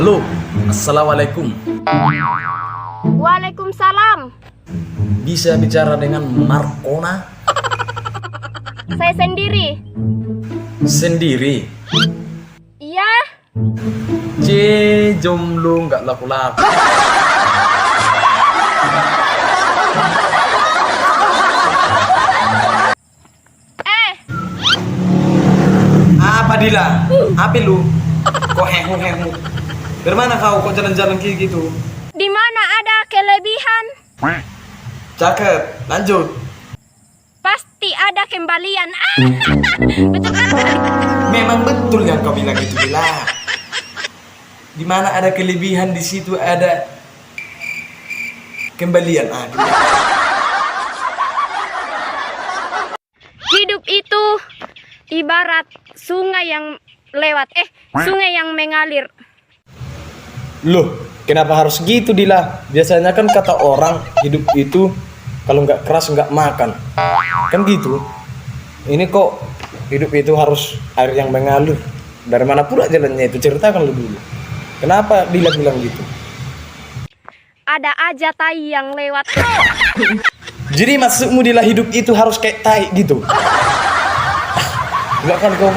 Halo, assalamualaikum. Waalaikumsalam. Bisa bicara dengan Markona? Saya sendiri. Sendiri? Iya. Jomblo nggak laku-laku. Apa Dila? Apa lu? Kok hehu-hehu? Dari mana kau kok jalan-jalan kayak gitu? Di mana ada kelebihan, Cakep, lanjut. pasti ada kembalian. Betul kan? Memang betul yang kau bilang itu, Dila. Di mana ada kelebihan, di situ ada kembalian. Hidup itu ibarat sungai yang lewat, sungai yang mengalir. Loh, kenapa harus gitu, Dila? Biasanya kan kata orang hidup itu kalau nggak keras nggak makan. Kan gitu. Ini kok hidup itu harus air yang mengalir. Dari mana pula jalannya itu? Ceritakan lu dulu. Kenapa Dila bilang gitu? Ada aja tai yang lewat. Jadi maksudmu Dila hidup itu harus kayak tai gitu? Enggak kan kau?